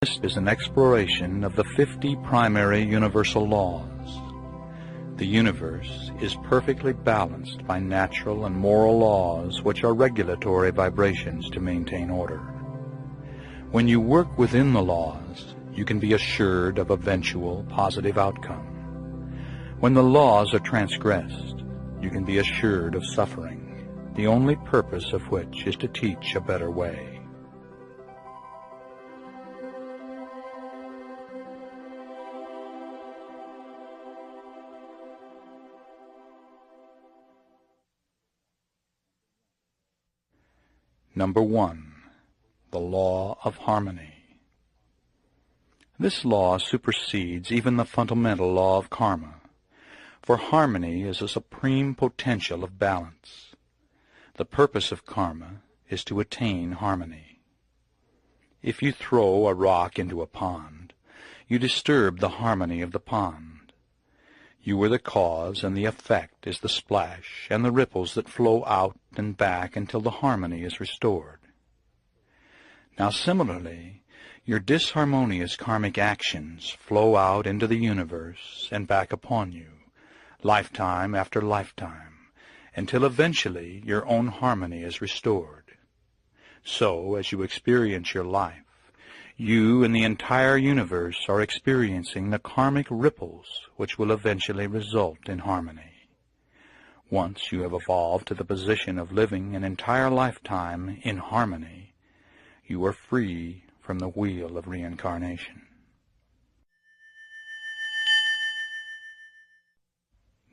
This is an exploration of the 50 primary universal laws. The universe is perfectly balanced by natural and moral laws which are regulatory vibrations to maintain order. When you work within the laws, you can be assured of eventual positive outcome. When the laws are transgressed, you can be assured of suffering, the only purpose of which is to teach a better way. Number 1. The Law of Harmony. This law supersedes even the fundamental law of karma, for harmony is a supreme potential of balance. The purpose of karma is to attain harmony. If you throw a rock into a pond, you disturb the harmony of the pond. You are the cause, and the effect is the splash and the ripples that flow out and back until the harmony is restored. Now similarly, your disharmonious karmic actions flow out into the universe and back upon you, lifetime after lifetime, until eventually your own harmony is restored. So, as you experience your life, you and the entire universe are experiencing the karmic ripples which will eventually result in harmony. Once you have evolved to the position of living an entire lifetime in harmony, you are free from the wheel of reincarnation.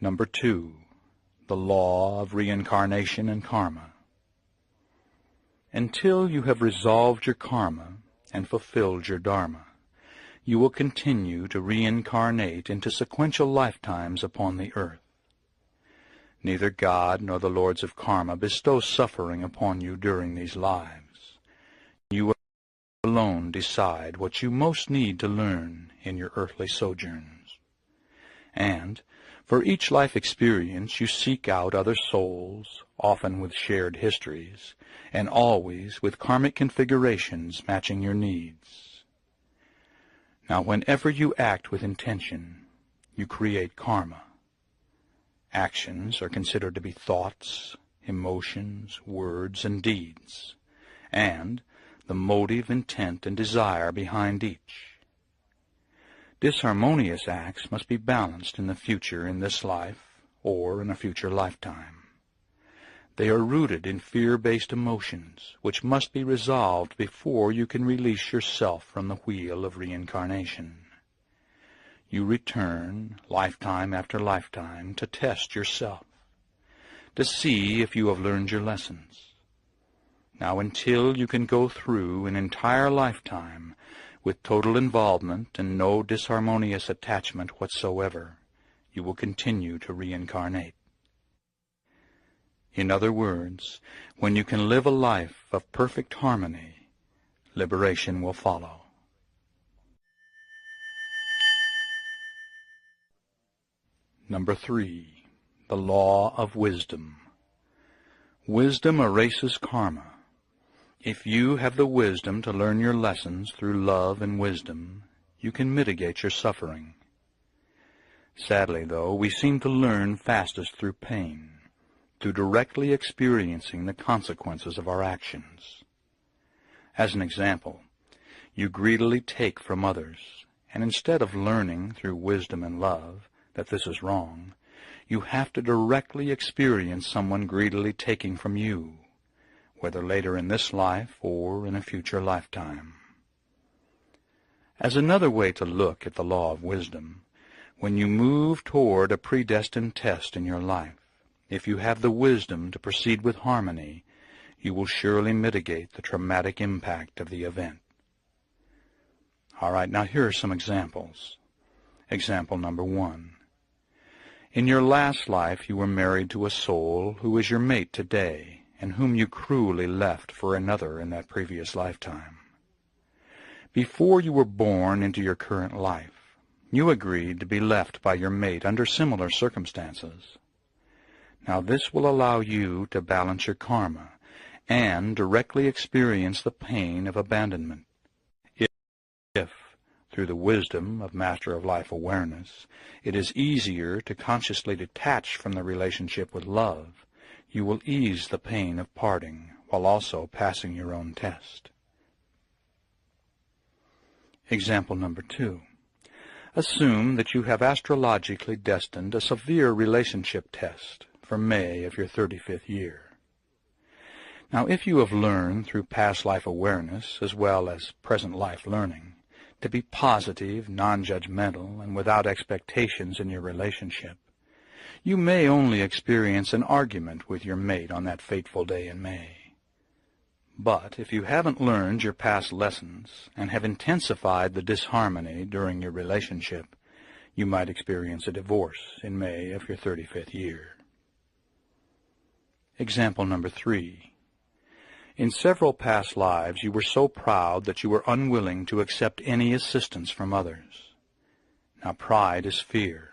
Number 2. The Law of Reincarnation and Karma. Until you have resolved your karma and fulfilled your dharma, you will continue to reincarnate into sequential lifetimes upon the earth. Neither God nor the lords of karma bestow suffering upon you during these lives. You alone decide what you most need to learn in your earthly sojourns. And for each life experience you seek out other souls, often with shared histories, and always with karmic configurations matching your needs. Now, whenever you act with intention, you create karma. Actions are considered to be thoughts, emotions, words, and deeds, and the motive, intent, and desire behind each. Disharmonious acts must be balanced in the future in this life or in a future lifetime. They are rooted in fear-based emotions, which must be resolved before you can release yourself from the wheel of reincarnation. You return, lifetime after lifetime, to test yourself, to see if you have learned your lessons. Now, until you can go through an entire lifetime with total involvement and no disharmonious attachment whatsoever, you will continue to reincarnate. In other words, when you can live a life of perfect harmony, liberation will follow. Number 3. The Law of Wisdom. Wisdom erases karma. If you have the wisdom to learn your lessons through love and wisdom, you can mitigate your suffering. Sadly, though, we seem to learn fastest through pain, through directly experiencing the consequences of our actions. As an example, you greedily take from others, and instead of learning through wisdom and love that this is wrong, you have to directly experience someone greedily taking from you, whether later in this life or in a future lifetime. As another way to look at the law of wisdom, when you move toward a predestined test in your life, if you have the wisdom to proceed with harmony, you will surely mitigate the traumatic impact of the event. All right, now here are some examples. Example number 1. In your last life you were married to a soul who is your mate today, and whom you cruelly left for another in that previous lifetime. Before you were born into your current life, you agreed to be left by your mate under similar circumstances. Now this will allow you to balance your karma and directly experience the pain of abandonment. If Through the wisdom of Master of Life awareness, it is easier to consciously detach from the relationship with love. You will ease the pain of parting while also passing your own test. Example number 2. Assume that you have astrologically destined a severe relationship test for May of your 35th year. Now, if you have learned through past life awareness as well as present life learning to be positive, non-judgmental, and without expectations in your relationship, you may only experience an argument with your mate on that fateful day in May. But if you haven't learned your past lessons and have intensified the disharmony during your relationship, you might experience a divorce in May of your 35th year. Example number 3. In several past lives, you were so proud that you were unwilling to accept any assistance from others. Now, pride is fear.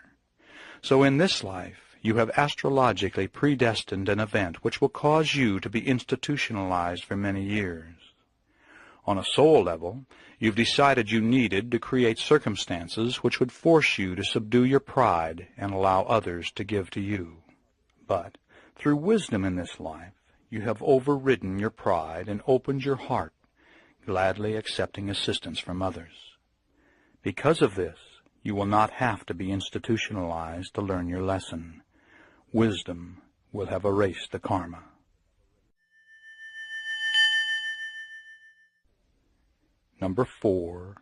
So in this life, you have astrologically predestined an event which will cause you to be institutionalized for many years. On a soul level, you've decided you needed to create circumstances which would force you to subdue your pride and allow others to give to you. But through wisdom in this life, you have overridden your pride and opened your heart, gladly accepting assistance from others. Because of this, you will not have to be institutionalized to learn your lesson. Wisdom will have erased the karma. Number 4,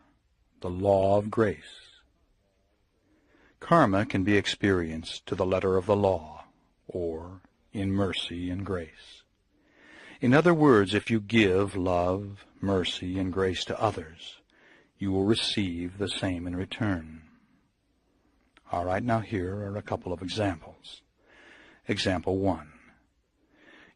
the law of grace. Karma can be experienced to the letter of the law, or in mercy and grace. In other words, if you give love, mercy, and grace to others, you will receive the same in return. All right, now here are a couple of examples. Example 1.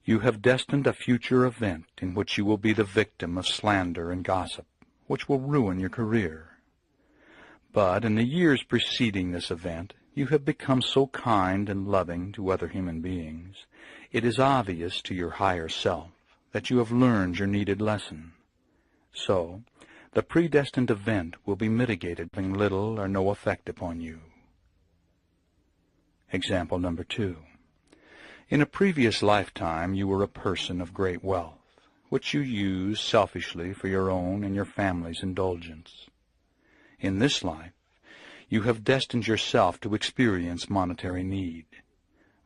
You have destined a future event in which you will be the victim of slander and gossip, which will ruin your career. But in the years preceding this event, you have become so kind and loving to other human beings, it is obvious to your higher self that you have learned your needed lesson. So, the predestined event will be mitigated, having little or no effect upon you. Example number 2. In a previous lifetime, you were a person of great wealth, which you used selfishly for your own and your family's indulgence. In this life, you have destined yourself to experience monetary need.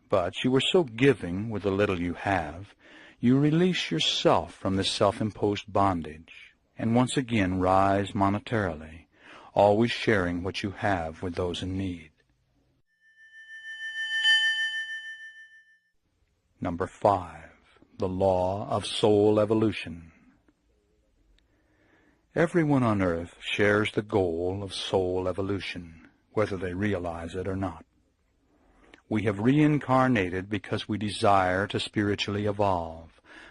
But you were so giving with the little you have, you release yourself from this self-imposed bondage, and once again rise monetarily, always sharing what you have with those in need. Number 5, the law of soul evolution. Everyone on earth shares the goal of soul evolution, whether they realize it or not. We have reincarnated because we desire to spiritually evolve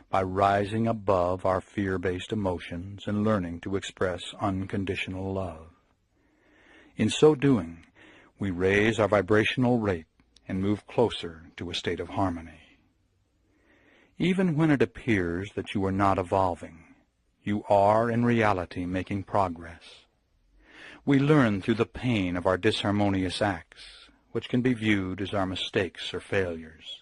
by rising above our fear-based emotions and learning to express unconditional love. In so doing, we raise our vibrational rate and move closer to a state of harmony. Even when it appears that you are not evolving, you are in reality making progress. We learn through the pain of our disharmonious acts, which can be viewed as our mistakes or failures.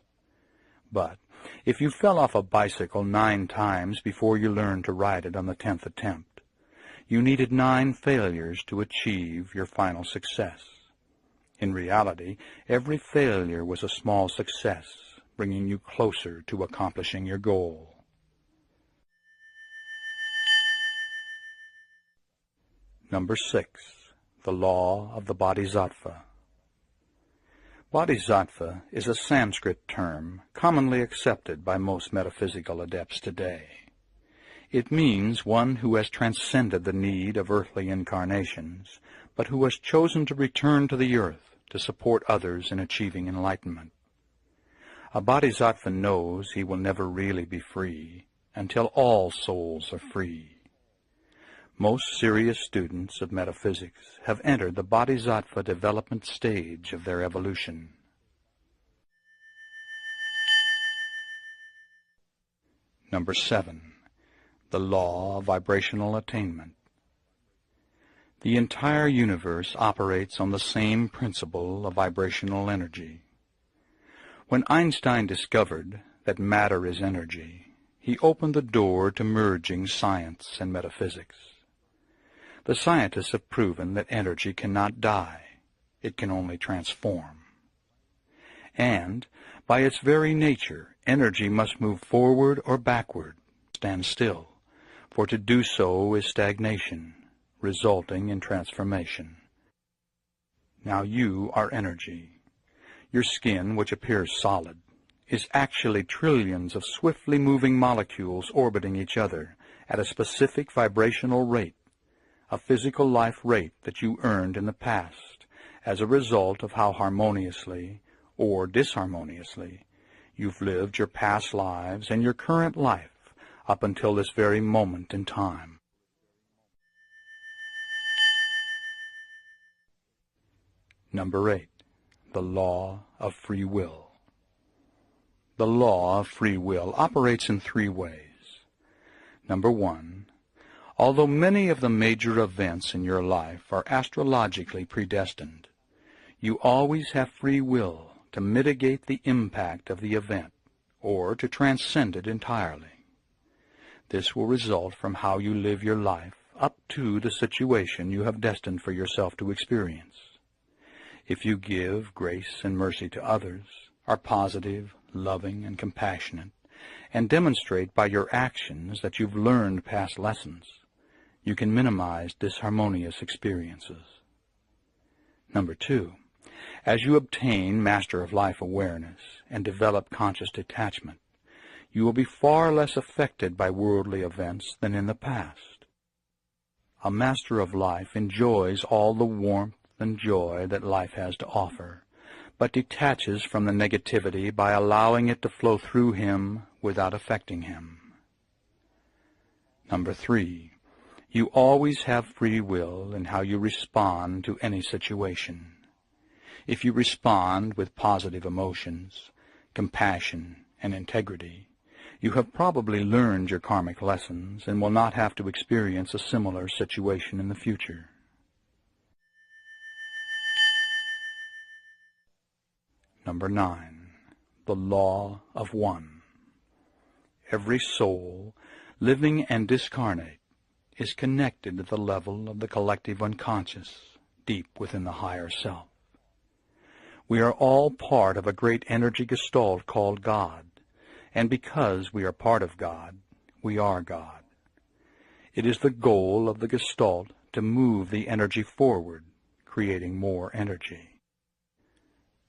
But if you fell off a bicycle 9 times before you learned to ride it on the 10th attempt, you needed 9 failures to achieve your final success. In reality, every failure was a small success, bringing you closer to accomplishing your goal. Number 6, the law of the Bodhisattva. Bodhisattva is a Sanskrit term commonly accepted by most metaphysical adepts today. It means one who has transcended the need of earthly incarnations, but who has chosen to return to the earth to support others in achieving enlightenment. A bodhisattva knows he will never really be free until all souls are free. Most serious students of metaphysics have entered the bodhisattva development stage of their evolution. Number 7, the law of vibrational attainment. The entire universe operates on the same principle of vibrational energy. When Einstein discovered that matter is energy, he opened the door to merging science and metaphysics. The scientists have proven that energy cannot die. It can only transform. And, by its very nature, energy must move forward or backward, stand still, for to do so is stagnation, resulting in transformation. Now you are energy. Your skin, which appears solid, is actually trillions of swiftly moving molecules orbiting each other at a specific vibrational rate, a physical life rate that you earned in the past as a result of how harmoniously or disharmoniously you've lived your past lives and your current life up until this very moment in time. Number 8. The law of free will. The law of free will operates in 3 ways. Number 1. Although many of the major events in your life are astrologically predestined, you always have free will to mitigate the impact of the event or to transcend it entirely. This will result from how you live your life up to the situation you have destined for yourself to experience. If you give grace and mercy to others, are positive, loving, and compassionate, and demonstrate by your actions that you've learned past lessons, you can minimize disharmonious experiences. Number 2. As you obtain Master of Life awareness and develop conscious detachment, you will be far less affected by worldly events than in the past. A Master of Life enjoys all the warmth and joy that life has to offer, but detaches from the negativity by allowing it to flow through him without affecting him. Number 3. You always have free will in how you respond to any situation. If you respond with positive emotions, compassion, and integrity, you have probably learned your karmic lessons and will not have to experience a similar situation in the future. Number 9. The law of one. Every soul, living and discarnate, is connected to the level of the collective unconscious, deep within the higher self. We are all part of a great energy gestalt called God, and because we are part of God, we are God. It is the goal of the gestalt to move the energy forward, creating more energy.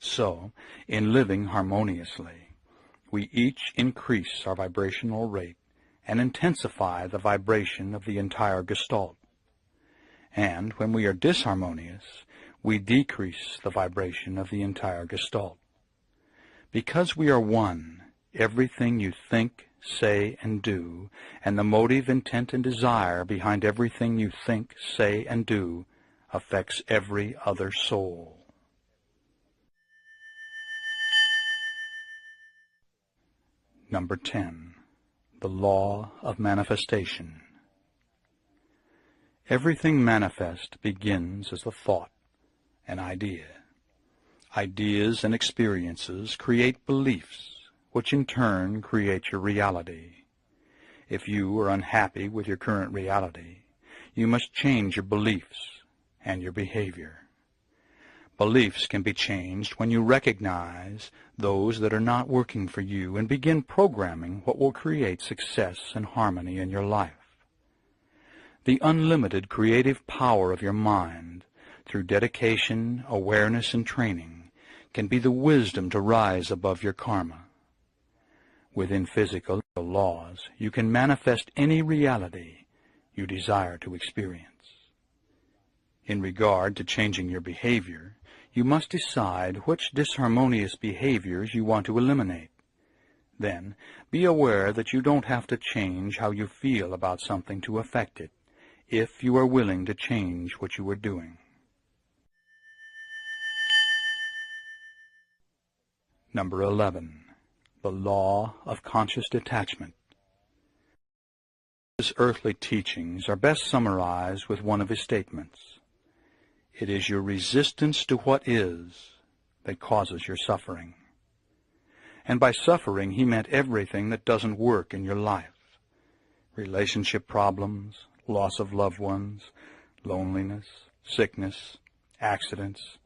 So, in living harmoniously, we each increase our vibrational rate and intensify the vibration of the entire gestalt. And when we are disharmonious, we decrease the vibration of the entire gestalt. Because we are one, everything you think, say, and do, and the motive, intent, and desire behind everything you think, say, and do, affects every other soul. Number 10. The law of manifestation. Everything manifest begins as a thought, an idea. Ideas and experiences create beliefs, which in turn create your reality. If you are unhappy with your current reality, you must change your beliefs and your behavior. Beliefs can be changed when you recognize those that are not working for you and begin programming what will create success and harmony in your life. The unlimited creative power of your mind, through dedication, awareness, and training, can be the wisdom to rise above your karma. Within physical laws, you can manifest any reality you desire to experience. In regard to changing your behavior, you must decide which disharmonious behaviors you want to eliminate. Then, be aware that you don't have to change how you feel about something to affect it, if you are willing to change what you are doing. Number 11. The law of conscious detachment. His earthly teachings are best summarized with one of his statements. It is your resistance to what is that causes your suffering. And by suffering, he meant everything that doesn't work in your life. Relationship problems, loss of loved ones, loneliness, sickness, accidents,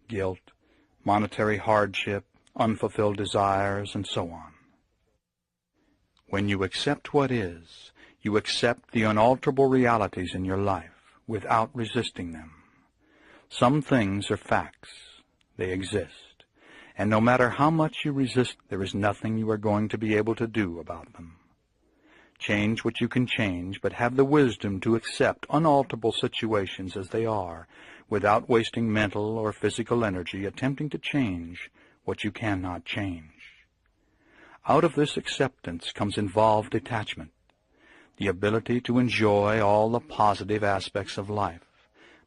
guilt, monetary hardship, unfulfilled desires, and so on. When you accept what is, you accept the unalterable realities in your life without resisting them. Some things are facts. They exist. And no matter how much you resist, there is nothing you are going to be able to do about them. Change what you can change, but have the wisdom to accept unalterable situations as they are, without wasting mental or physical energy attempting to change what you cannot change. Out of this acceptance comes involved detachment, the ability to enjoy all the positive aspects of life,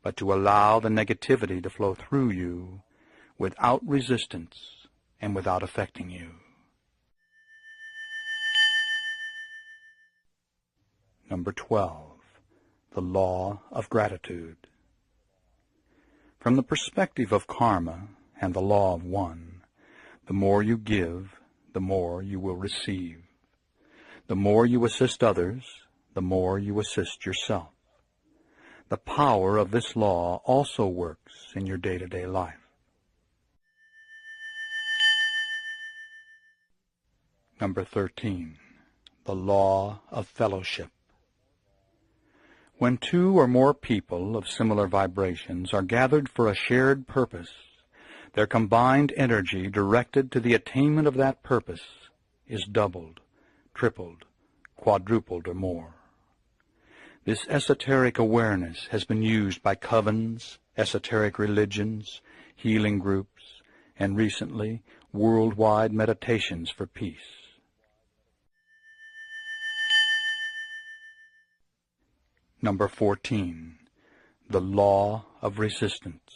but to allow the negativity to flow through you without resistance and without affecting you. Number 12, the law of gratitude. From the perspective of karma and the law of one, the more you give, the more you will receive. The more you assist others, the more you assist yourself. The power of this law also works in your day-to-day life. Number 13, the law of fellowship. When two or more people of similar vibrations are gathered for a shared purpose, their combined energy directed to the attainment of that purpose is doubled, tripled, quadrupled, or more. This esoteric awareness has been used by covens, esoteric religions, healing groups, and recently, worldwide meditations for peace. Number 14, the law of resistance.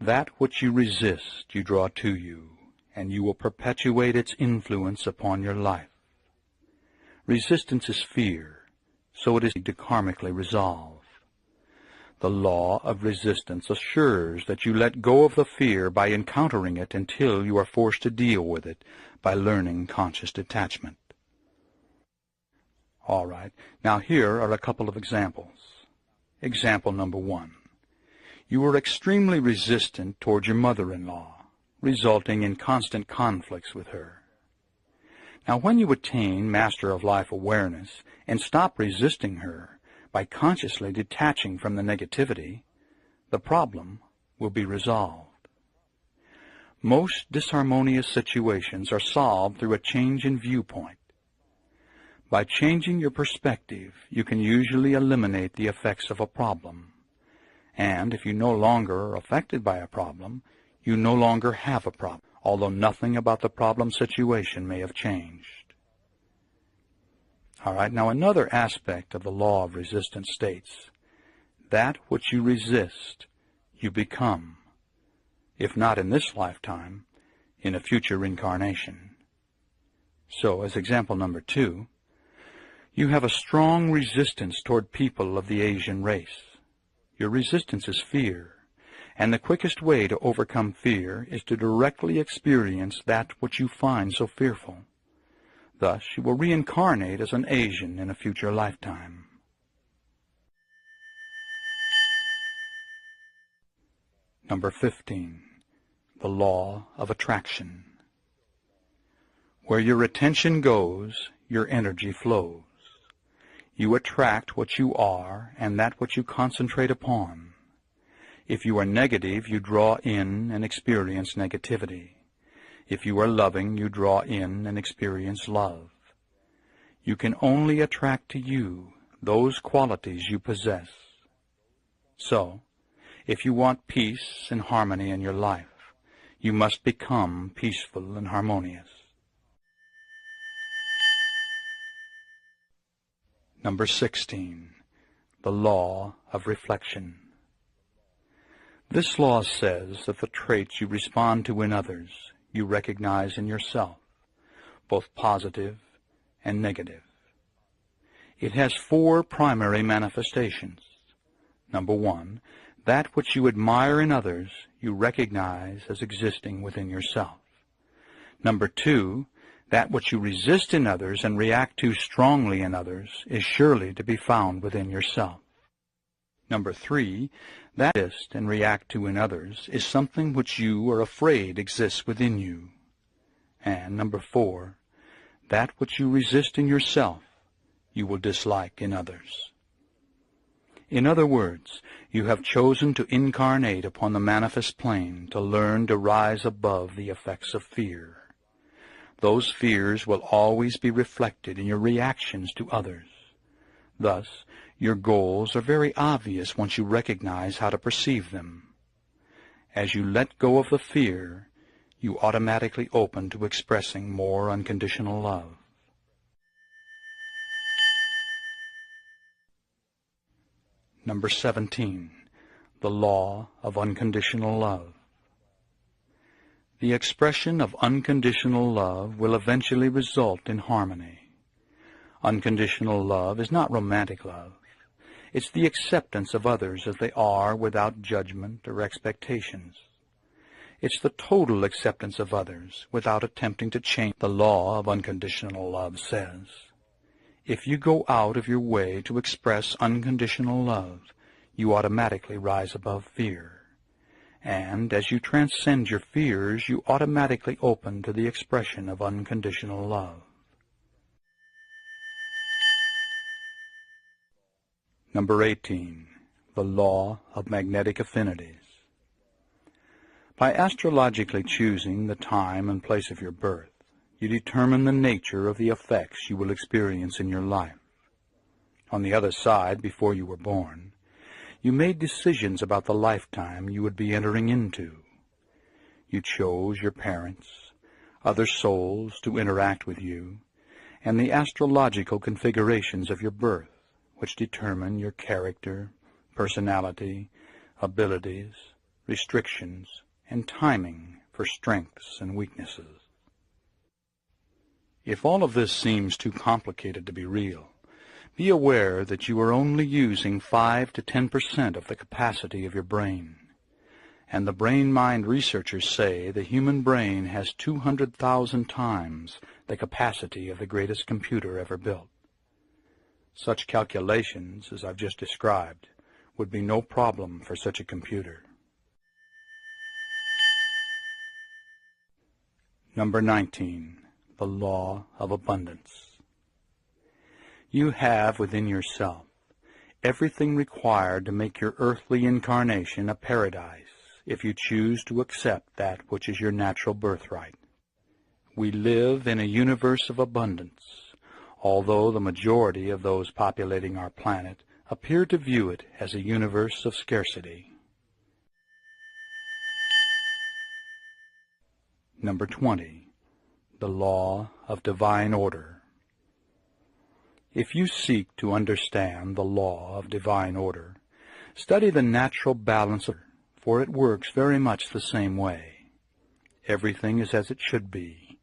That which you resist you draw to you, and you will perpetuate its influence upon your life. Resistance is fear, so it is to karmically resolve. The law of resistance assures that you let go of the fear by encountering it until you are forced to deal with it by learning conscious detachment. All right, now here are a couple of examples. Example number 1. You were extremely resistant toward your mother-in-law, resulting in constant conflicts with her. Now, when you attain Master of Life awareness and stop resisting her by consciously detaching from the negativity, the problem will be resolved. Most disharmonious situations are solved through a change in viewpoint. By changing your perspective, you can usually eliminate the effects of a problem. And if you no longer are affected by a problem, you no longer have a problem, although nothing about the problem situation may have changed. All right, now another aspect of the law of resistance states, that which you resist, you become, if not in this lifetime, in a future incarnation. So, as example number 2, you have a strong resistance toward people of the Asian race. Your resistance is fear, and the quickest way to overcome fear is to directly experience that which you find so fearful. Thus, you will reincarnate as an Asian in a future lifetime. Number 15, the law of attraction. Where your attention goes, your energy flows. You attract what you are and that which you concentrate upon. If you are negative, you draw in and experience negativity. If you are loving, you draw in and experience love. You can only attract to you those qualities you possess. So, if you want peace and harmony in your life, you must become peaceful and harmonious. Number 16, the law of reflection. This law says that the traits you respond to in others, you recognize in yourself, both positive and negative. It has 4 primary manifestations. Number 1, That which you admire in others, you recognize as existing within yourself. Number 2, that which you resist in others and react to strongly in others is surely to be found within yourself. Number 3, that resist and react to in others is something which you are afraid exists within you. And number 4, that which you resist in yourself, you will dislike in others. In other words, you have chosen to incarnate upon the manifest plane to learn to rise above the effects of fear. Those fears will always be reflected in your reactions to others. Thus, your goals are very obvious once you recognize how to perceive them. As you let go of the fear, you automatically open to expressing more unconditional love. Number 17, the law of unconditional love. The expression of unconditional love will eventually result in harmony. Unconditional love is not romantic love. It's the acceptance of others as they are without judgment or expectations. It's the total acceptance of others without attempting to change. The law of unconditional love says, if you go out of your way to express unconditional love, you automatically rise above fear. And as you transcend your fears, you automatically open to the expression of unconditional love. Number 18, the law of magnetic affinities. By astrologically choosing the time and place of your birth, you determine the nature of the effects you will experience in your life. On the other side, before you were born, you made decisions about the lifetime you would be entering into. You chose your parents, other souls to interact with you, and the astrological configurations of your birth, which determine your character, personality, abilities, restrictions, and timing for strengths and weaknesses. If all of this seems too complicated to be real, be aware that you are only using 5 to 10% of the capacity of your brain. And the brain-mind researchers say the human brain has 200,000 times the capacity of the greatest computer ever built. Such calculations, as I've just described, would be no problem for such a computer. Number 19, the law of abundance. You have within yourself everything required to make your earthly incarnation a paradise if you choose to accept that which is your natural birthright. We live in a universe of abundance, although the majority of those populating our planet appear to view it as a universe of scarcity. Number 20, the law of divine order. If you seek to understand the law of divine order, study the natural balance, for it works very much the same way. Everything is as it should be,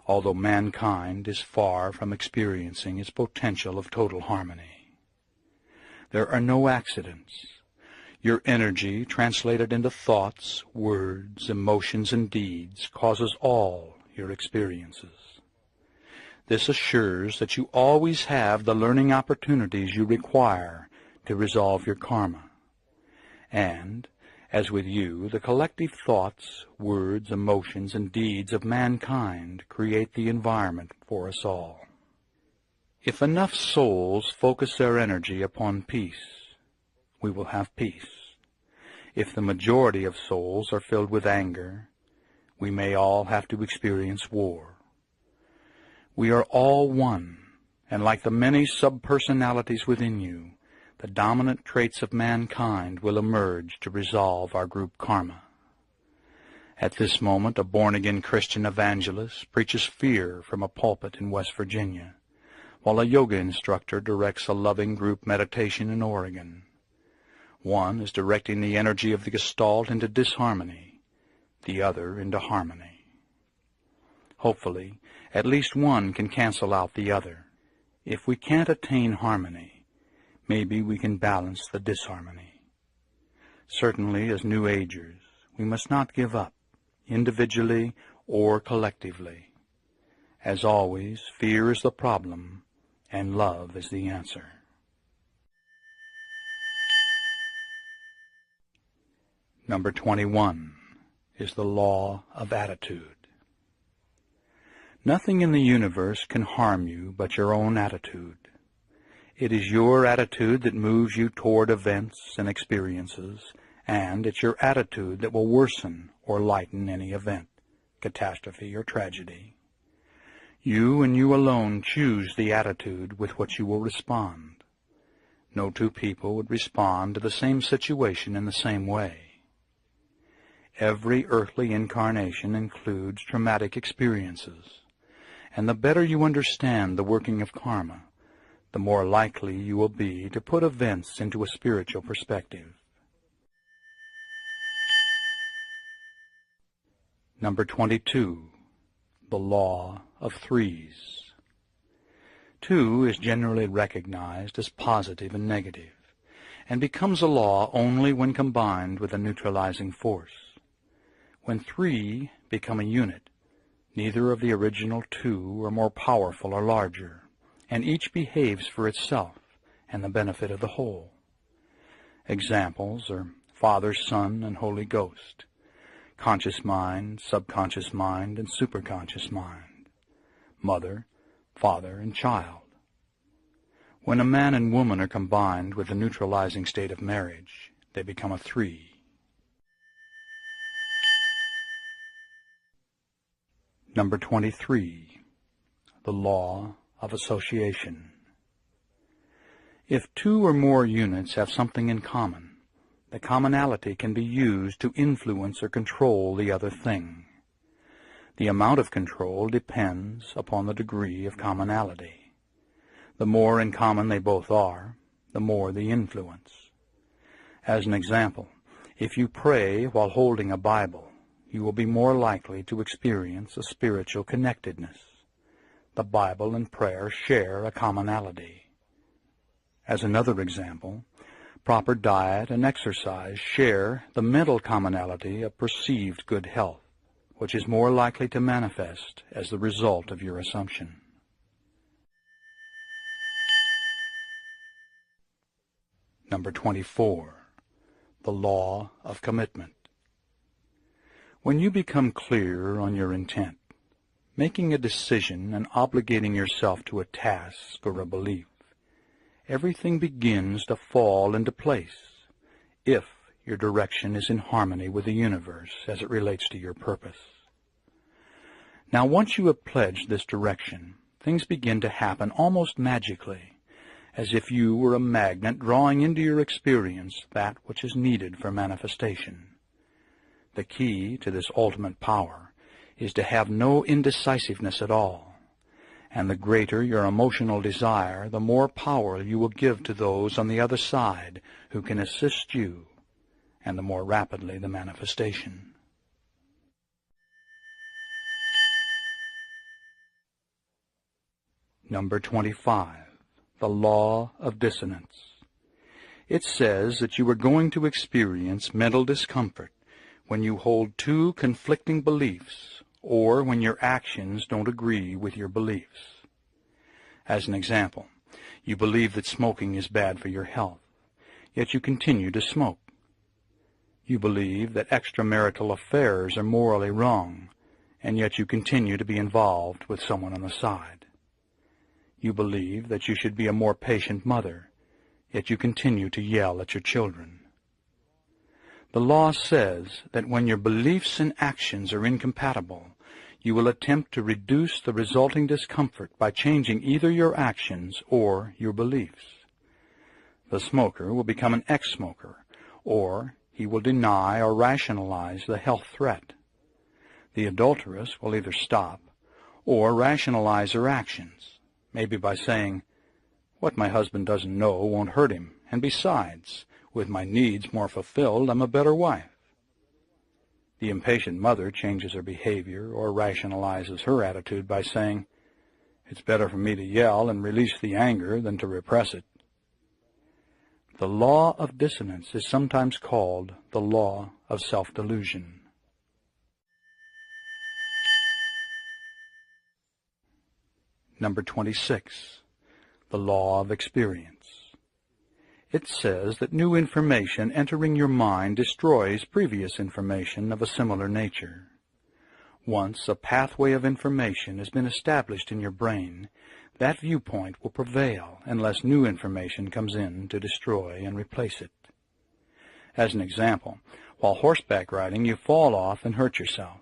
although mankind is far from experiencing its potential of total harmony. There are no accidents. Your energy, translated into thoughts, words, emotions, and deeds, causes all your experiences. This assures that you always have the learning opportunities you require to resolve your karma. And, as with you, the collective thoughts, words, emotions, and deeds of mankind create the environment for us all. If enough souls focus their energy upon peace, we will have peace. If the majority of souls are filled with anger, we may all have to experience war. We are all one, and like the many subpersonalities within you, the dominant traits of mankind will emerge to resolve our group karma. At this moment, a born-again Christian evangelist preaches fear from a pulpit in West Virginia, while a yoga instructor directs a loving group meditation in Oregon. One is directing the energy of the Gestalt into disharmony, the other into harmony. Hopefully, at least one can cancel out the other. If we can't attain harmony, maybe we can balance the disharmony. Certainly, as New Agers, we must not give up, individually or collectively. As always, fear is the problem, and love is the answer. Number 21 is the law of attitude. Nothing in the universe can harm you but your own attitude. It is your attitude that moves you toward events and experiences, and it's your attitude that will worsen or lighten any event, catastrophe, or tragedy. You and you alone choose the attitude with which you will respond. No two people would respond to the same situation in the same way. Every earthly incarnation includes traumatic experiences, and the better you understand the working of karma, the more likely you will be to put events into a spiritual perspective. Number 22, the law of threes. 2 is generally recognized as positive and negative, and becomes a law only when combined with a neutralizing force. When 3 become a unit, neither of the original 2 are more powerful or larger, and each behaves for itself and the benefit of the whole. Examples are Father, Son, and Holy Ghost, conscious mind, subconscious mind, and superconscious mind, mother, father, and child. When a man and woman are combined with the neutralizing state of marriage, they become a 3. Number 23, the law of association. If 2 or more units have something in common, the commonality can be used to influence or control the other thing. The amount of control depends upon the degree of commonality. The more in common they both are, the more the influence. As an example, if you pray while holding a Bible, you will be more likely to experience a spiritual connectedness. The Bible and prayer share a commonality. As another example, proper diet and exercise share the mental commonality of perceived good health, which is more likely to manifest as the result of your assumption. Number 24, the law of commitment. When you become clear on your intent, making a decision and obligating yourself to a task or a belief, everything begins to fall into place if your direction is in harmony with the universe as it relates to your purpose. Now, once you have pledged this direction, things begin to happen almost magically, as if you were a magnet drawing into your experience that which is needed for manifestation. The key to this ultimate power is to have no indecisiveness at all, and the greater your emotional desire, the more power you will give to those on the other side who can assist you, and the more rapidly the manifestation. Number 25, the law of dissonance. It says that you are going to experience mental discomfort when you hold 2 conflicting beliefs, or when your actions don't agree with your beliefs. As an example, you believe that smoking is bad for your health, yet you continue to smoke. You believe that extramarital affairs are morally wrong, and yet you continue to be involved with someone on the side. You believe that you should be a more patient mother, yet you continue to yell at your children. The law says that when your beliefs and actions are incompatible, you will attempt to reduce the resulting discomfort by changing either your actions or your beliefs. The smoker will become an ex-smoker, or he will deny or rationalize the health threat. The adulteress will either stop or rationalize her actions, maybe by saying, "What my husband doesn't know won't hurt him, and besides, with my needs more fulfilled, I'm a better wife." The impatient mother changes her behavior or rationalizes her attitude by saying, "It's better for me to yell and release the anger than to repress it." The law of dissonance is sometimes called the law of self-delusion. Number 26. The law of experience. It says that new information entering your mind destroys previous information of a similar nature. Once a pathway of information has been established in your brain, that viewpoint will prevail unless new information comes in to destroy and replace it. As an example, while horseback riding, you fall off and hurt yourself.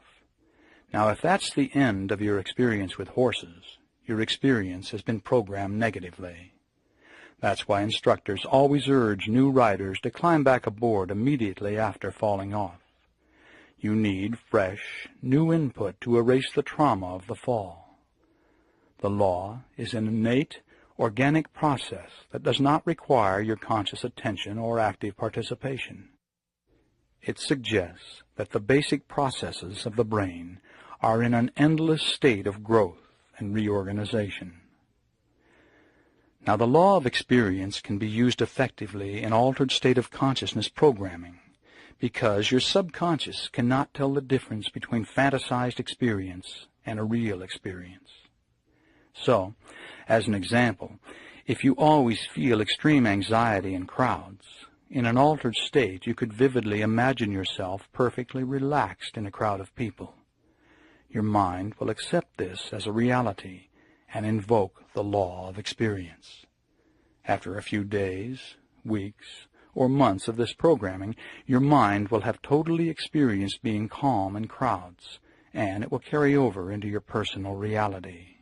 Now, if that's the end of your experience with horses, your experience has been programmed negatively. That's why instructors always urge new riders to climb back aboard immediately after falling off. You need fresh, new input to erase the trauma of the fall. The law is an innate, organic process that does not require your conscious attention or active participation. It suggests that the basic processes of the brain are in an endless state of growth and reorganization. Now, the law of experience can be used effectively in altered state of consciousness programming because your subconscious cannot tell the difference between fantasized experience and a real experience. So, as an example, if you always feel extreme anxiety in crowds, in an altered state you could vividly imagine yourself perfectly relaxed in a crowd of people. Your mind will accept this as a reality and invoke the law of experience. After a few days, weeks, or months of this programming, your mind will have totally experienced being calm in crowds, and it will carry over into your personal reality.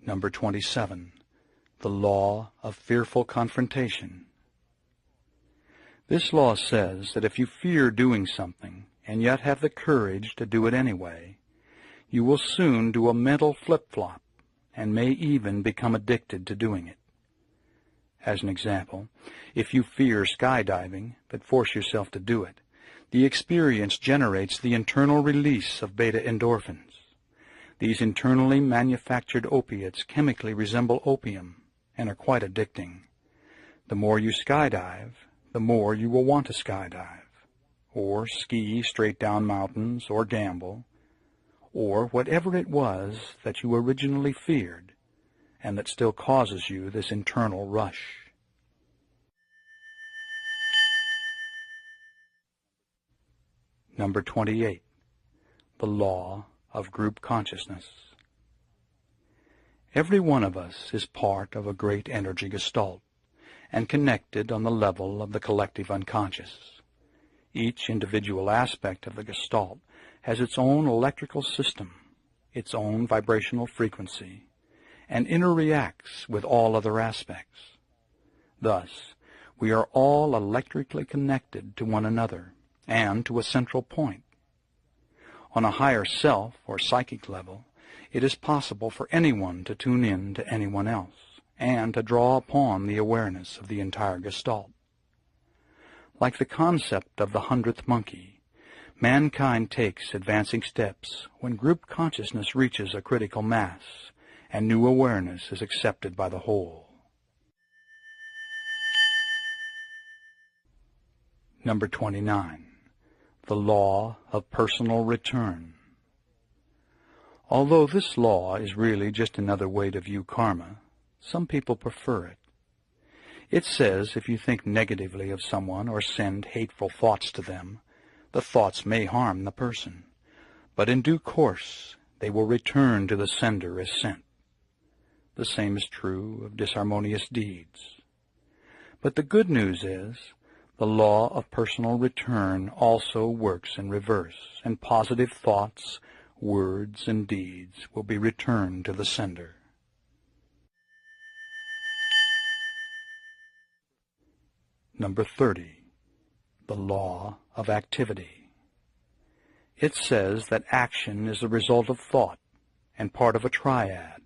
Number 27. The law of fearful confrontation. This law says that if you fear doing something and yet have the courage to do it anyway, you will soon do a mental flip-flop and may even become addicted to doing it. As an example, if you fear skydiving but force yourself to do it, the experience generates the internal release of beta endorphins. These internally manufactured opiates chemically resemble opium and are quite addicting. The more you skydive, the more you will want to skydive, or ski straight down mountains, or gamble, or whatever it was that you originally feared and that still causes you this internal rush. Number 28. The law of group consciousness. Every one of us is part of a great energy gestalt and connected on the level of the collective unconscious. Each individual aspect of the gestalt has its own electrical system, its own vibrational frequency, and interreacts with all other aspects. Thus, we are all electrically connected to one another and to a central point. On a higher self or psychic level, it is possible for anyone to tune in to anyone else and to draw upon the awareness of the entire gestalt. Like the concept of the 100th monkey, mankind takes advancing steps when group consciousness reaches a critical mass and new awareness is accepted by the whole. Number 29. The law of personal return. Although this law is really just another way to view karma, some people prefer it. It says if you think negatively of someone or send hateful thoughts to them, the thoughts may harm the person, but in due course they will return to the sender as sent. The same is true of disharmonious deeds. But the good news is, the law of personal return also works in reverse, and positive thoughts, words, and deeds will be returned to the sender. Number 30. The law of activity. It says that action is the result of thought and part of a triad.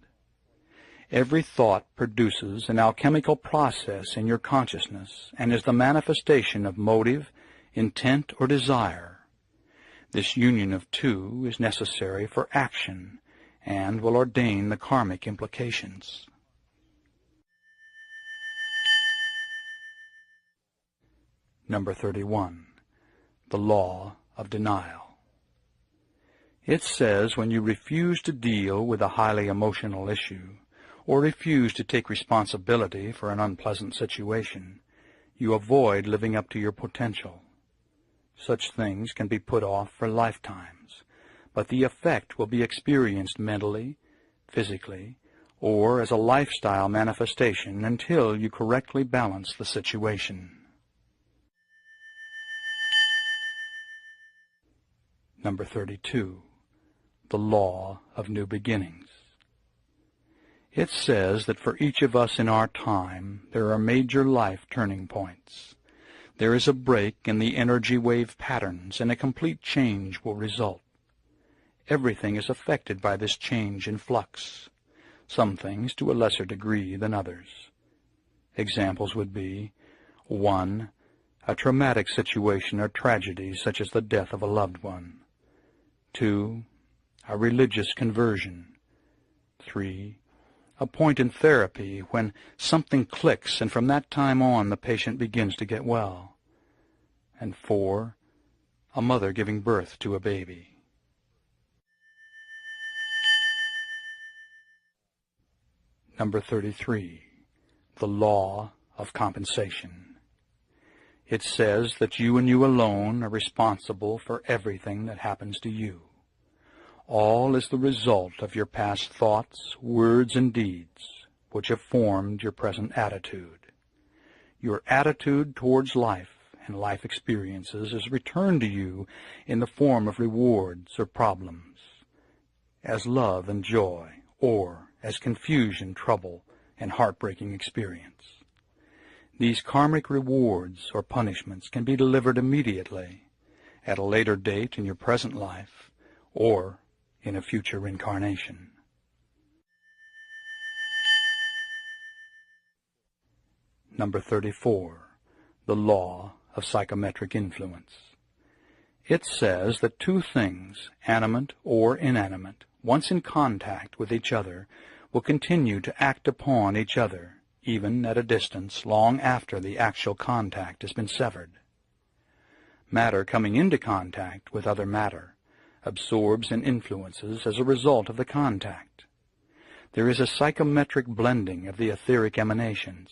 Every thought produces an alchemical process in your consciousness and is the manifestation of motive, intent, or desire. This union of two is necessary for action and will ordain the karmic implications. Number 31. The law of denial. It says when you refuse to deal with a highly emotional issue, or refuse to take responsibility for an unpleasant situation, you avoid living up to your potential. Such things can be put off for lifetimes, but the effect will be experienced mentally, physically, or as a lifestyle manifestation until you correctly balance the situation. Number 32. The law of new beginnings. It says that for each of us in our time, there are major life turning points. There is a break in the energy wave patterns, and a complete change will result. Everything is affected by this change in flux, some things to a lesser degree than others. Examples would be 1. A traumatic situation or tragedy such as the death of a loved one. 2. A religious conversion. 3. A point in therapy when something clicks and from that time on the patient begins to get well. And 4. A mother giving birth to a baby. Number 33. The law of compensation. It says that you and you alone are responsible for everything that happens to you. All is the result of your past thoughts, words, and deeds, which have formed your present attitude. Your attitude towards life and life experiences is returned to you in the form of rewards or problems, as love and joy, or as confusion, trouble, and heartbreaking experience. These karmic rewards or punishments can be delivered immediately, at a later date in your present life, or in a future incarnation. Number 34. The law of psychometric influence. It says that two things, animate or inanimate, once in contact with each other, will continue to act upon each other, even at a distance long after the actual contact has been severed. Matter coming into contact with other matter absorbs and influences as a result of the contact. There is a psychometric blending of the etheric emanations.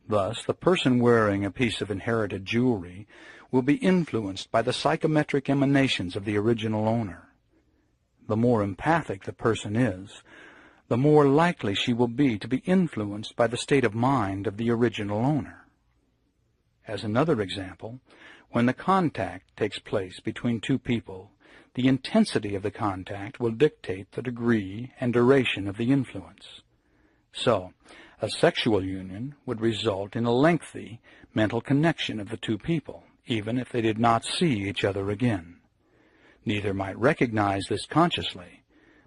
Thus, the person wearing a piece of inherited jewelry will be influenced by the psychometric emanations of the original owner. The more empathic the person is, the more likely she will be to be influenced by the state of mind of the original owner. As another example, when the contact takes place between two people, the intensity of the contact will dictate the degree and duration of the influence. So, a sexual union would result in a lengthy mental connection of the two people, even if they did not see each other again. Neither might recognize this consciously,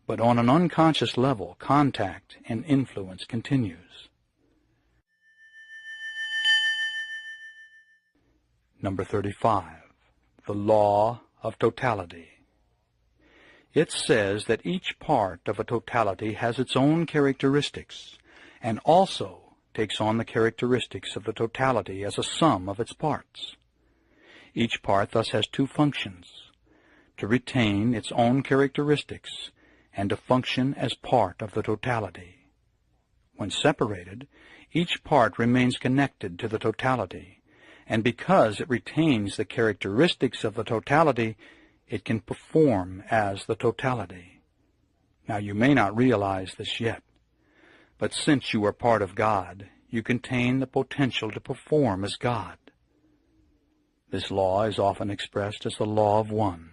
but on an unconscious level, contact and influence continues. Number 35. The law of totality. It says that each part of a totality has its own characteristics, and also takes on the characteristics of the totality as a sum of its parts. Each part thus has two functions: to retain its own characteristics and to function as part of the totality. When separated, each part remains connected to the totality, and because it retains the characteristics of the totality, it can perform as the totality. Now, you may not realize this yet, but since you are part of God, you contain the potential to perform as God. This law is often expressed as the law of one.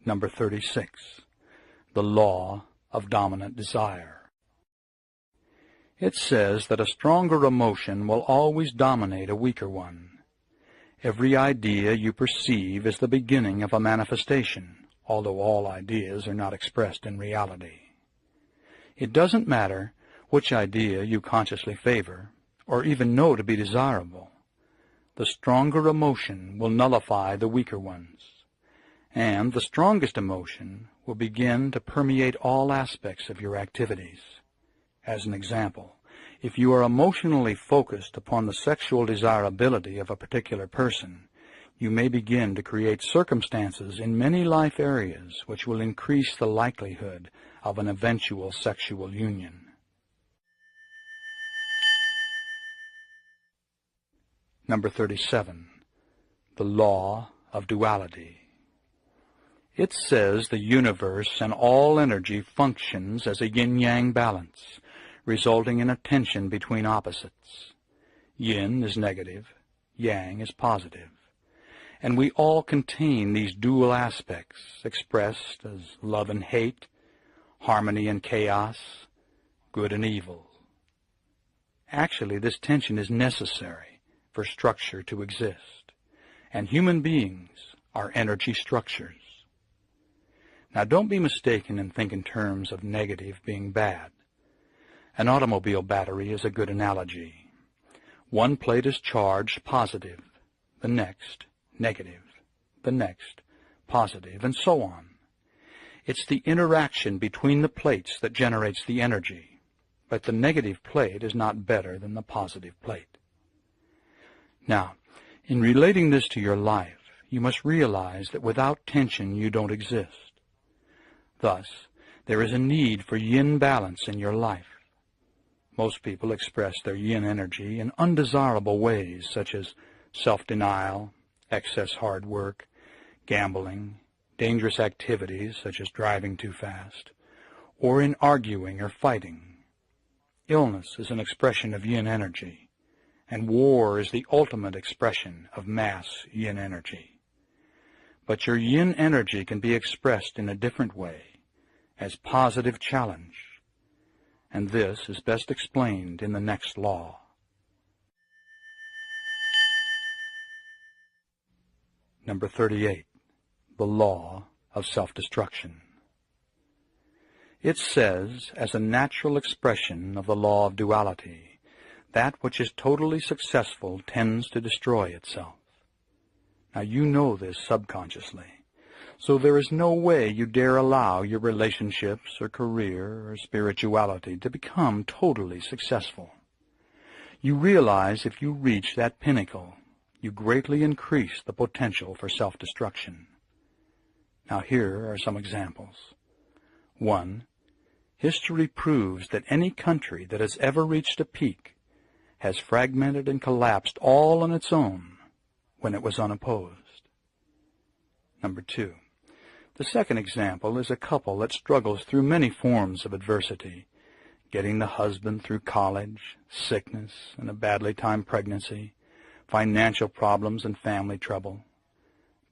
Number 36. The law of dominant desire. It says that a stronger emotion will always dominate a weaker one. Every idea you perceive is the beginning of a manifestation, although all ideas are not expressed in reality. It doesn't matter which idea you consciously favor, or even know to be desirable. The stronger emotion will nullify the weaker ones, and the strongest emotion will begin to permeate all aspects of your activities. As an example, If you are emotionally focused upon the sexual desirability of a particular person, you may begin to create circumstances in many life areas which will increase the likelihood of an eventual sexual union. Number 37. The law of duality. It says the universe and all energy functions as a yin-yang balance, resulting in a tension between opposites. Yin is negative, yang is positive. And we all contain these dual aspects, expressed as love and hate, harmony and chaos, good and evil. Actually, this tension is necessary for structure to exist, and human beings are energy structures. Now, don't be mistaken and think in terms of negative being bad. An automobile battery is a good analogy. One plate is charged positive, the next negative, the next positive, and so on. It's the interaction between the plates that generates the energy, but the negative plate is not better than the positive plate. Now, in relating this to your life, you must realize that without tension you don't exist. Thus, there is a need for yin balance in your life. Most people express their yin energy in undesirable ways, such as self-denial, excess hard work, gambling, dangerous activities such as driving too fast, or in arguing or fighting. Illness is an expression of yin energy, and war is the ultimate expression of mass yin energy. But your yin energy can be expressed in a different way, as positive challenge, and this is best explained in the next law. Number 38. The law of self-destruction. It says, as a natural expression of the law of duality, that which is totally successful tends to destroy itself. Now you know this subconsciously, so there is no way you dare allow your relationships or career or spirituality to become totally successful. You realize if you reach that pinnacle, you greatly increase the potential for self-destruction. Now here are some examples. 1. History proves that any country that has ever reached a peak has fragmented and collapsed all on its own when it was unopposed. Number 2. The second example is a couple that struggles through many forms of adversity, getting the husband through college, sickness, and a badly timed pregnancy, financial problems and family trouble.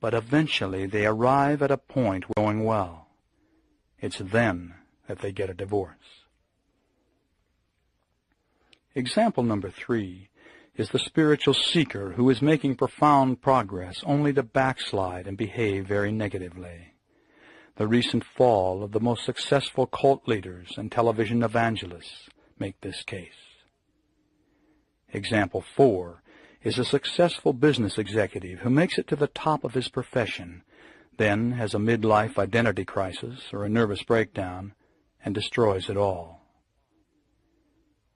But eventually they arrive at a point where going well. It's then that they get a divorce. Example number 3 is the spiritual seeker who is making profound progress only to backslide and behave very negatively. The recent fall of the most successful cult leaders and television evangelists make this case. Example 4 is a successful business executive who makes it to the top of his profession, then has a midlife identity crisis or a nervous breakdown, and destroys it all.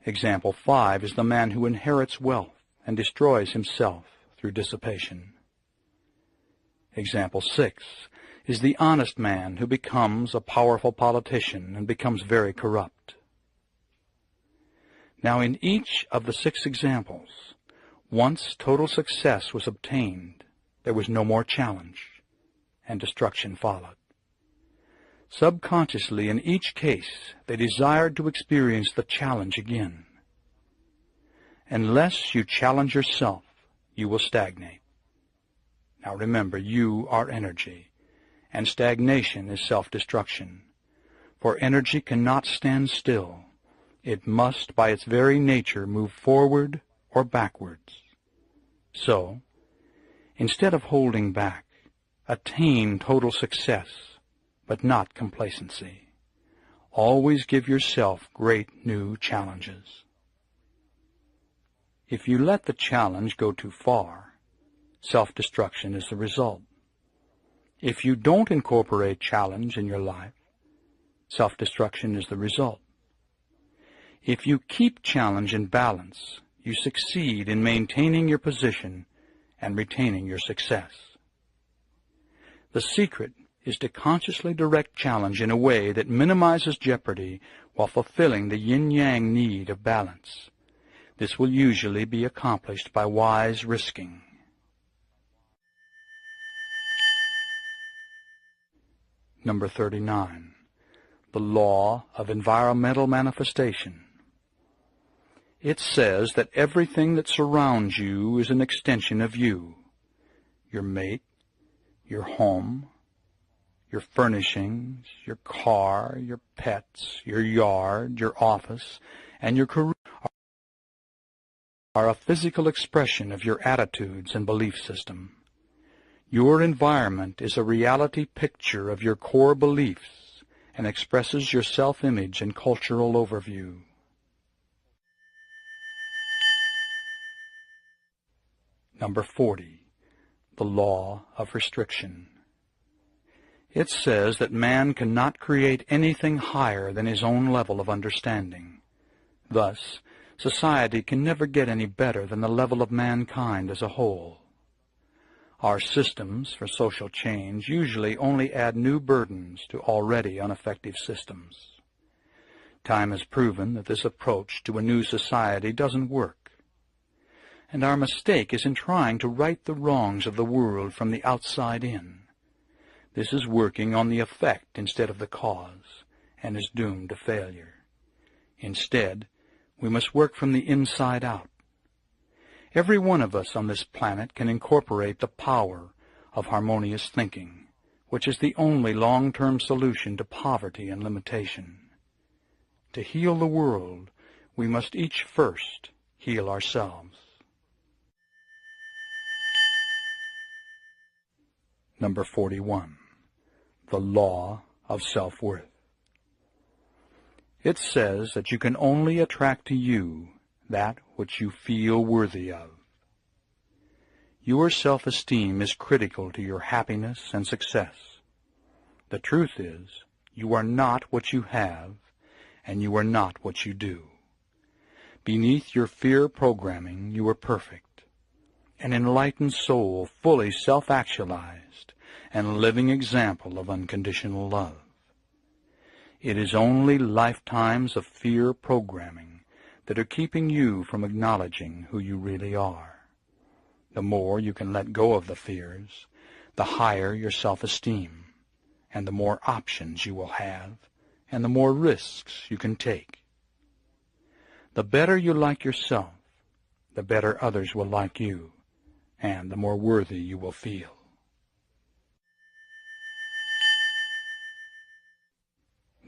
Example 5 is the man who inherits wealth and destroys himself through dissipation. Example 6 is the honest man who becomes a powerful politician and becomes very corrupt. Now, in each of the 6 examples, once total success was obtained, there was no more challenge, and destruction followed. Subconsciously, in each case, they desired to experience the challenge again. Unless you challenge yourself, you will stagnate. Now remember, you are energy, and stagnation is self-destruction. For energy cannot stand still. It must, by its very nature, move forward or backwards. So, instead of holding back, attain total success, but not complacency. Always give yourself great new challenges. If you let the challenge go too far, self-destruction is the result. If you don't incorporate challenge in your life, self-destruction is the result. If you keep challenge in balance, you succeed in maintaining your position and retaining your success. The secret is to consciously direct challenge in a way that minimizes jeopardy while fulfilling the yin-yang need of balance. This will usually be accomplished by wise risking. Number 39. The law of environmental manifestation. It says that everything that surrounds you is an extension of you. Your mate, your home, your furnishings, your car, your pets, your yard, your office, and your career are a physical expression of your attitudes and belief system. Your environment is a reality picture of your core beliefs and expresses your self-image and cultural overview. Number 40. The law of restriction. It says that man cannot create anything higher than his own level of understanding. Thus, society can never get any better than the level of mankind as a whole. Our systems for social change usually only add new burdens to already ineffective systems. Time has proven that this approach to a new society doesn't work. And our mistake is in trying to right the wrongs of the world from the outside in. This is working on the effect instead of the cause, and is doomed to failure. Instead, we must work from the inside out. Every one of us on this planet can incorporate the power of harmonious thinking, which is the only long-term solution to poverty and limitation. To heal the world, we must each first heal ourselves. Number 41. The law of self-worth. It says that you can only attract to you that which you feel worthy of. Your self-esteem is critical to your happiness and success. The truth is, you are not what you have, and you are not what you do. Beneath your fear programming, you are perfect, an enlightened soul fully self-actualized and a living example of unconditional love. It is only lifetimes of fear programming that are keeping you from acknowledging who you really are. The more you can let go of the fears, the higher your self-esteem, and the more options you will have, and the more risks you can take. The better you like yourself, the better others will like you, and the more worthy you will feel.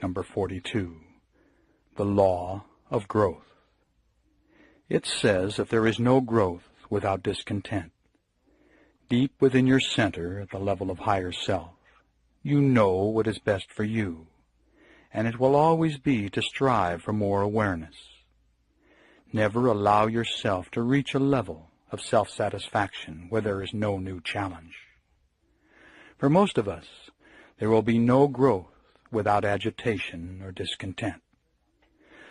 Number 42. The law of growth. It says that there is no growth without discontent. Deep within your center, at the level of higher self, you know what is best for you, and it will always be to strive for more awareness. Never allow yourself to reach a level of self-satisfaction where there is no new challenge. For most of us, there will be no growth without agitation or discontent.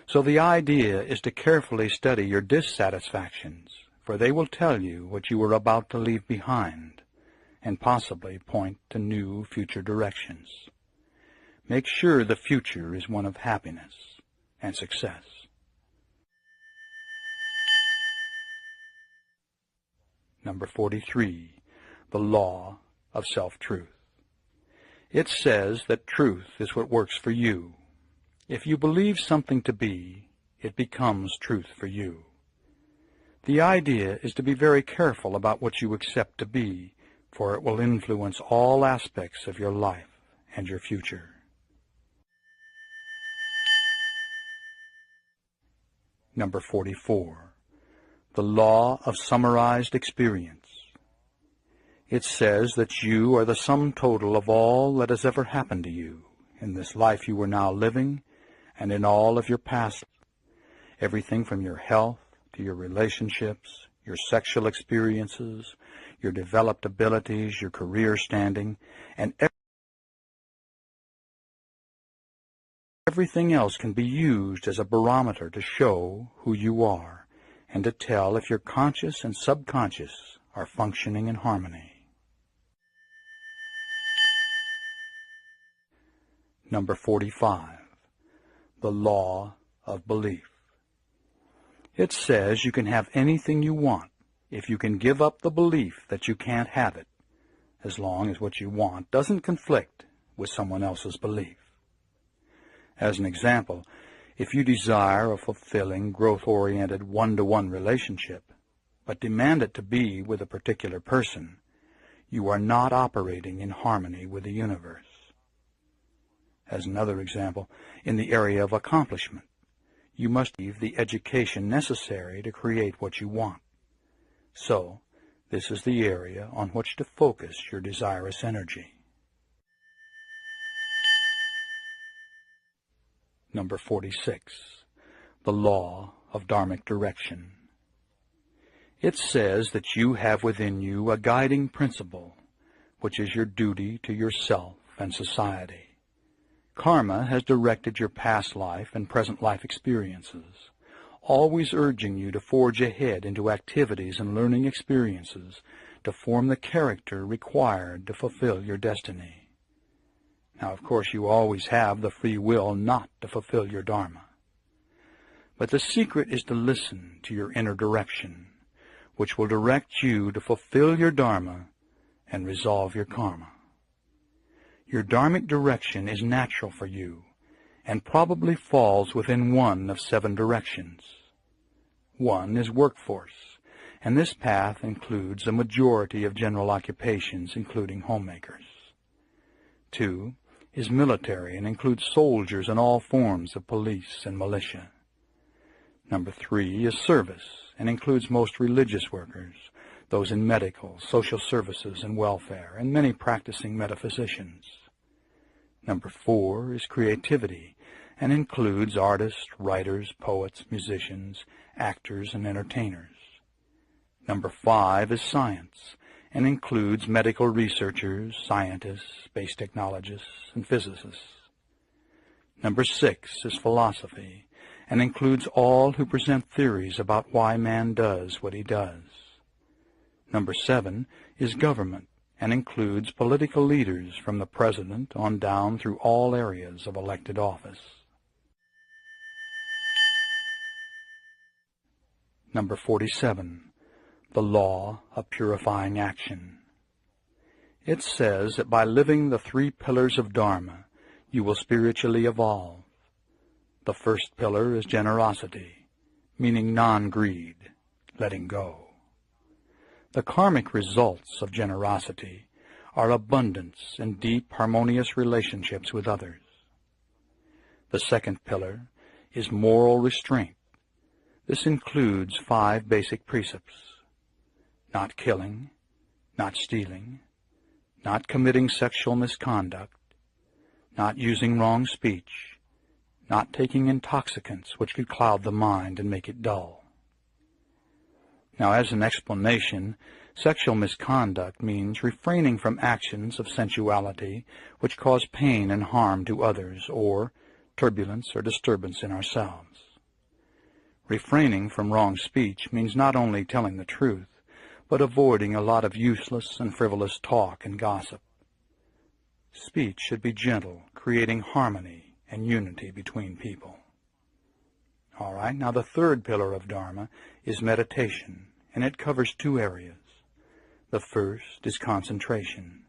So the idea is to carefully study your dissatisfactions, for they will tell you what you are about to leave behind, and possibly point to new future directions. Make sure the future is one of happiness and success. Number 43. The law of self-truth. It says that truth is what works for you. If you believe something to be, it becomes truth for you. The idea is to be very careful about what you accept to be, for it will influence all aspects of your life and your future. Number 44. The law of summarized experience. It says that you are the sum total of all that has ever happened to you in this life you are now living and in all of your past. Everything from your health to your relationships, your sexual experiences, your developed abilities, your career standing, and everything else can be used as a barometer to show who you are and to tell if your conscious and subconscious are functioning in harmony. Number 45. The law of belief. It says you can have anything you want if you can give up the belief that you can't have it, as long as what you want doesn't conflict with someone else's belief. As an example, if you desire a fulfilling, growth-oriented one-to-one relationship, but demand it to be with a particular person, you are not operating in harmony with the universe. As another example, in the area of accomplishment, you must have the education necessary to create what you want. So, this is the area on which to focus your desirous energy. Number 46. The law of dharmic direction. It says that you have within you a guiding principle, which is your duty to yourself and society. Karma has directed your past life and present life experiences, always urging you to forge ahead into activities and learning experiences to form the character required to fulfill your destiny. Now, of course, you always have the free will not to fulfill your dharma. But the secret is to listen to your inner direction, which will direct you to fulfill your dharma and resolve your karma. Your dharmic direction is natural for you and probably falls within one of 7 directions. One is workforce, and this path includes a majority of general occupations, including homemakers. 2 is military and includes soldiers and all forms of police and militia. Number 3 is service and includes most religious workers, those in medical, social services, and welfare, and many practicing metaphysicians. Number 4 is creativity and includes artists, writers, poets, musicians, actors, and entertainers. Number 5 is science and includes medical researchers, scientists, space technologists, and physicists. Number 6 is philosophy and includes all who present theories about why man does what he does. Number 7 is government and includes political leaders from the president on down through all areas of elected office. Number 47. The law of purifying action. It says that by living the 3 pillars of Dharma, you will spiritually evolve. The first pillar is generosity, meaning non-greed, letting go. The karmic results of generosity are abundance and deep, harmonious relationships with others. The second pillar is moral restraint. This includes 5 basic precepts: not killing, not stealing, not committing sexual misconduct, not using wrong speech, not taking intoxicants which could cloud the mind and make it dull. Now, as an explanation, sexual misconduct means refraining from actions of sensuality which cause pain and harm to others, or turbulence or disturbance in ourselves. Refraining from wrong speech means not only telling the truth, but avoiding a lot of useless and frivolous talk and gossip. Speech should be gentle, creating harmony and unity between people. All right, now the third pillar of Dharma is meditation, and it covers 2 areas. The first is concentration,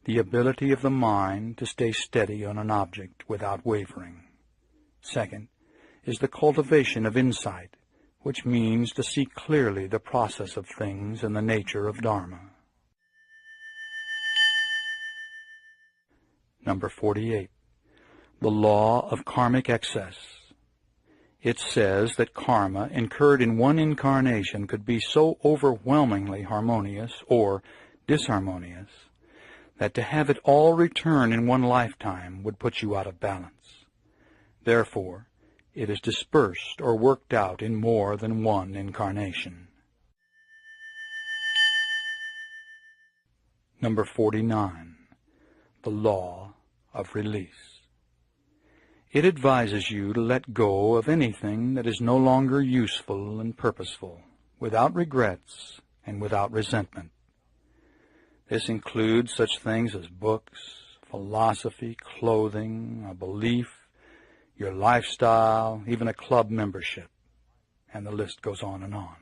the ability of the mind to stay steady on an object without wavering. Second is the cultivation of insight, which means to see clearly the process of things and the nature of Dharma. Number 48. The law of karmic excess. It says that karma incurred in one incarnation could be so overwhelmingly harmonious or disharmonious that to have it all return in one lifetime would put you out of balance. Therefore, it is dispersed or worked out in more than one incarnation. Number 49. The law of release. It advises you to let go of anything that is no longer useful and purposeful, without regrets and without resentment. This includes such things as books, philosophy, clothing, a belief, your lifestyle, even a club membership, and the list goes on and on.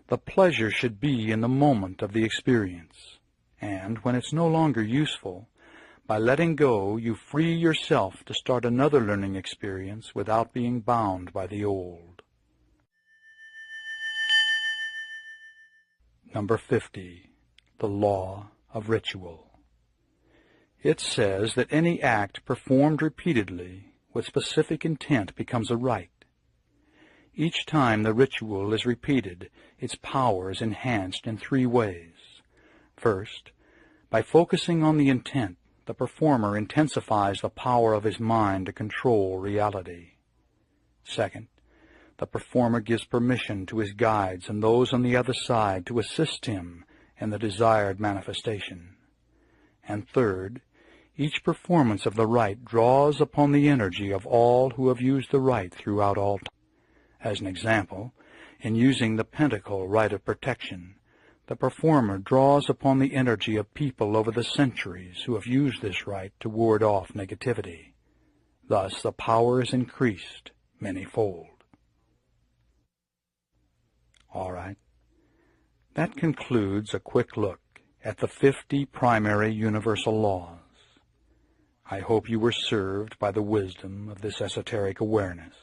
The pleasure should be in the moment of the experience, and when it's no longer useful, by letting go, you free yourself to start another learning experience without being bound by the old. Number 50. The law of ritual. It says that any act performed repeatedly with specific intent becomes a rite. Each time the ritual is repeated, its power is enhanced in 3 ways. First, by focusing on the intent, the performer intensifies the power of his mind to control reality. Second, the performer gives permission to his guides and those on the other side to assist him in the desired manifestation. And third, each performance of the rite draws upon the energy of all who have used the rite throughout all time. As an example, in using the pentacle rite of protection, the performer draws upon the energy of people over the centuries who have used this rite to ward off negativity. Thus, the power is increased many-fold. All right. That concludes a quick look at the 50 primary universal laws. I hope you were served by the wisdom of this esoteric awareness.